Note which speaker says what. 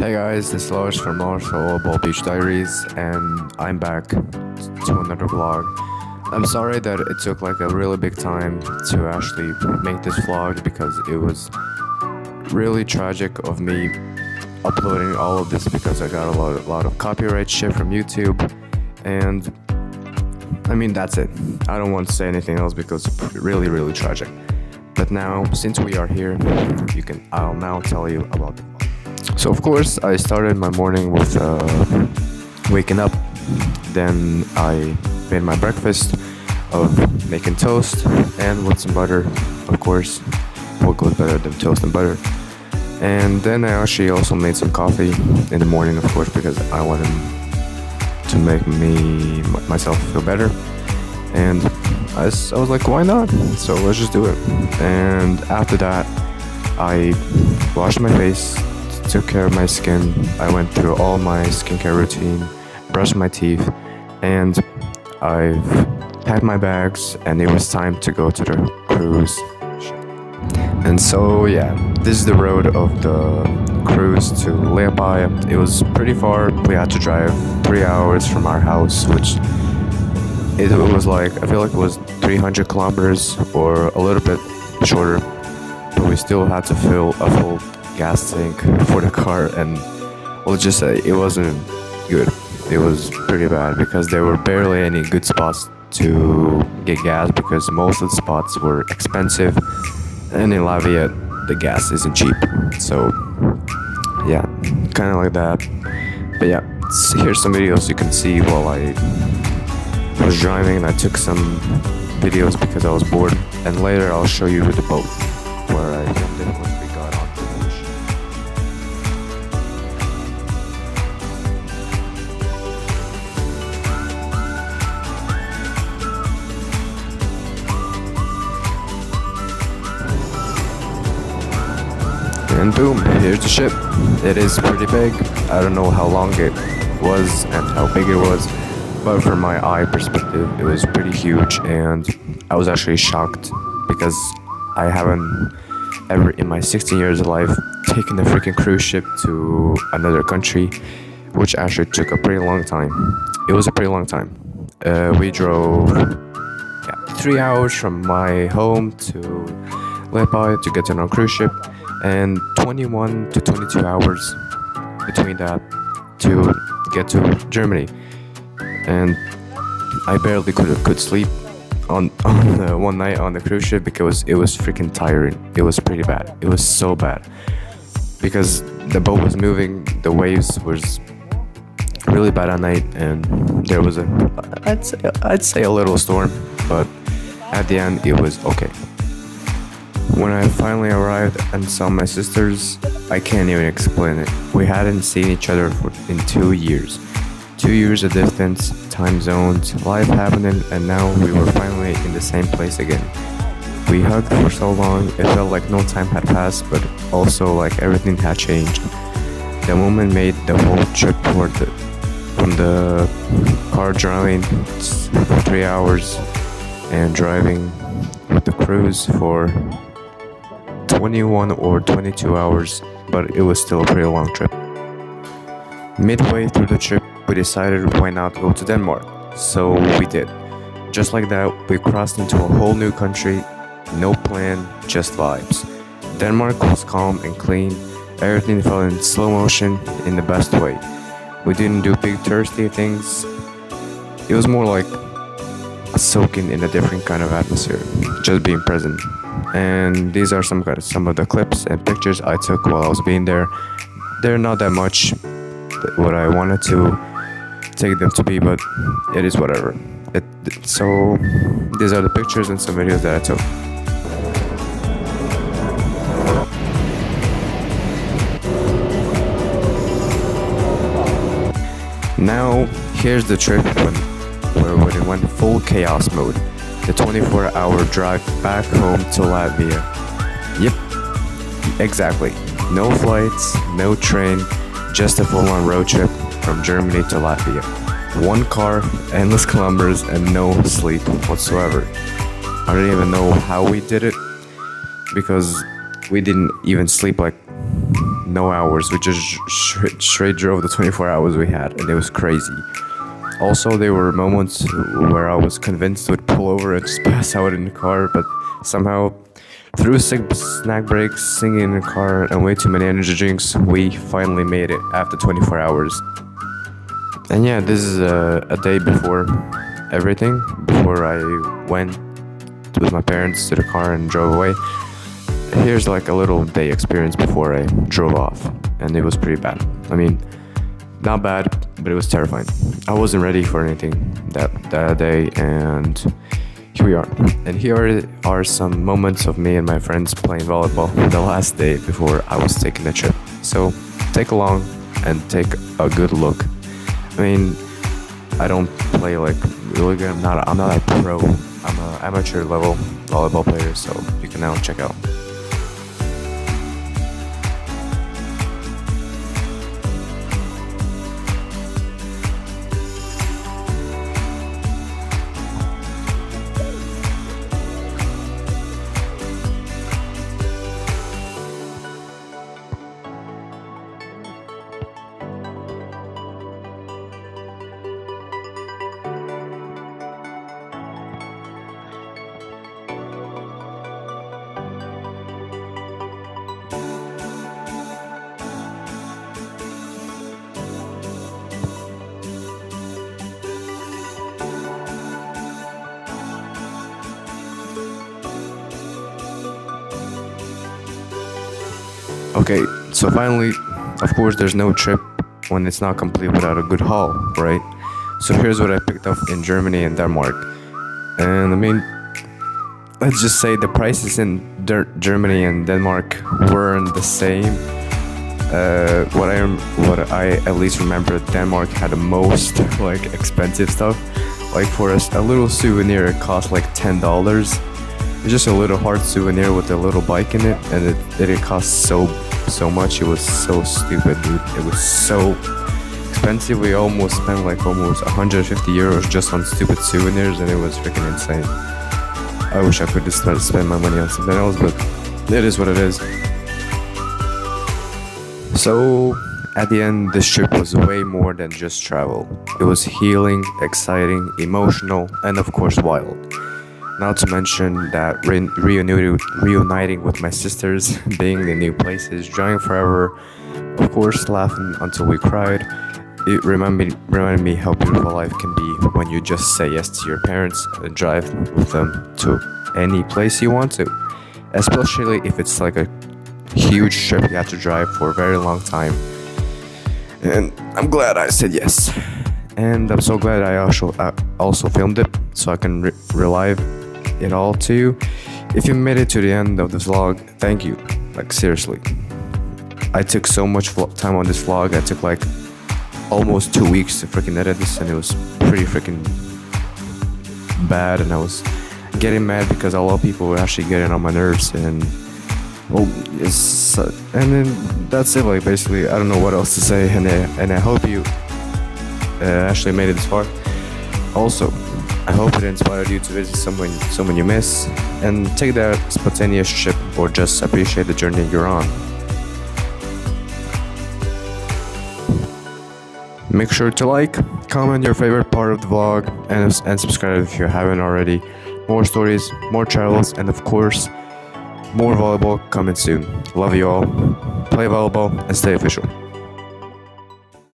Speaker 1: Hey guys, this is Lars from Lars Volleyball Beach Diaries, and I'm back to another vlog. I'm sorry that it took like a really big time to actually make this vlog because it was really tragic of me uploading all of this because I got a lot of copyright shit from YouTube, and I mean that's it. I don't want to say anything else because it's really tragic. But now, since we are here, I'll now tell you about it. So of course, I started my morning with waking up. Then I made my breakfast of making toast and with some butter, of course. What goes better than toast and butter? And then I actually also made some coffee in the morning, of course, because I wanted to make myself feel better. And I was like, why not? So let's just do it. And after that, I washed my face, took care of my skin. I went through all my skincare routine, brushed my teeth, and I've packed my bags, and it was time to go to the cruise. And so yeah, this is the road of the cruise to Reuniting. It was pretty far. We had to drive 3 hours from our house, which it was like, I feel like it was 300 kilometers or a little bit shorter, but we still had to fill a full gas tank for the car, and we'll just say it wasn't good. It was pretty bad because there were barely any good spots to get gas because most of the spots were expensive, and in Latvia the gas isn't cheap. So yeah, kind of like that. But yeah, here's some videos you can see while I was driving, and I took some videos because I was bored, and later I'll show you the boat where I filmed it once we got onto the ocean. And boom, here's the ship. It is pretty big. I don't know how long it was and how big it was, but from my eye perspective, it was pretty huge, and I was actually shocked because I haven't ever in my 16 years of life taken a freaking cruise ship to another country, which actually took a pretty long time. It was a pretty long time. We drove 3 hours from my home to Lepi to get on a cruise ship, and 21 to 22 hours between that to get to Germany. And I barely could sleep on one night on the cruise ship because it was freaking tiring. It was pretty bad. It was so bad because the boat was moving, the waves was really bad at night, and there was I'd say a little storm, but at the end it was okay. When I finally arrived and saw my sisters, I can't even explain it. We hadn't seen each other in 2 years. 2 years of distance, time zones, life happening, and now we were finally in the same place again. We hugged for so long, it felt like no time had passed, but also like everything had changed. The moment made the whole trip from the car driving for 3 hours and driving with the cruise for 21 or 22 hours, but it was still a pretty long trip. Midway through the trip, we decided why not go to Denmark. So we did. Just like that, we crossed into a whole new country, no plan, just vibes. Denmark was calm and clean. Everything felt in slow motion in the best way. We didn't do big touristy things. It was more like a soaking in a different kind of atmosphere, just being present. And these are some of the clips and pictures I took while I was being there. They're not that much what I wanted to take them to be, but it is whatever. So these are the pictures and some videos that I took. Now here's the trip when it went full chaos mode. The 24-hour drive back home to Latvia. Yep, exactly. No flights, no train, just a full-on road trip from Germany to Latvia. One car, endless kilometers, and no sleep whatsoever. I don't even know how we did it because we didn't even sleep like no hours. We just straight drove the 24 hours we had, and it was crazy. Also, there were moments where I was convinced we'd pull over and just pass out in the car, but somehow, through snack breaks, singing in the car, and way too many energy drinks, we finally made it after 24 hours. And yeah, this is a day before everything, before I went with my parents to the car and drove away. Here's like a little day experience before I drove off, and it was pretty bad. I mean, not bad, but it was terrifying. I wasn't ready for anything that day, and here we are. And here are some moments of me and my friends playing volleyball the last day before I was taking the trip. So take along and take a good look. I mean, I don't play like really good. I'm not a pro. I'm an amateur level volleyball player, so you can now check out. Okay, so finally, of course, there's no trip when it's not complete without a good haul, right? So here's what I picked up in Germany and Denmark. And I mean, let's just say the prices in Germany and Denmark weren't the same. What I at least remember, Denmark had the most like expensive stuff. Like for a little souvenir, it cost like $10. It's just a little heart souvenir with a little bike in it, and it cost so much. It was so stupid, dude. It was so expensive. We almost spent like almost 150 euros just on stupid souvenirs, and it was freaking insane. I wish I could just spend my money on something else, but it is what it is. So at the end, this trip was way more than just travel. It was healing, exciting, emotional, and of course wild. Not to mention that reuniting with my sisters, being in new places, drawing forever, of course laughing until we cried. It reminded me how beautiful life can be when you just say yes to your parents and drive with them to any place you want to. Especially if it's like a huge trip you have to drive for a very long time. And I'm glad I said yes. And I'm so glad I also filmed it so I can relive it all to you. If you made it to the end of this vlog, thank you. Like seriously, I took so much time on this vlog. I took like almost 2 weeks to freaking edit this, and it was pretty freaking bad, and I was getting mad because a lot of people were actually getting on my nerves. And well, and then that's it. Like basically, I don't know what else to say, and I hope you actually made it this far. Also, I hope it inspired you to visit someone you miss, and take that spontaneous trip, or just appreciate the journey you're on. Make sure to like, comment your favorite part of the vlog, and subscribe if you haven't already. More stories, more travels, and of course, more volleyball coming soon. Love you all. Play volleyball and stay official.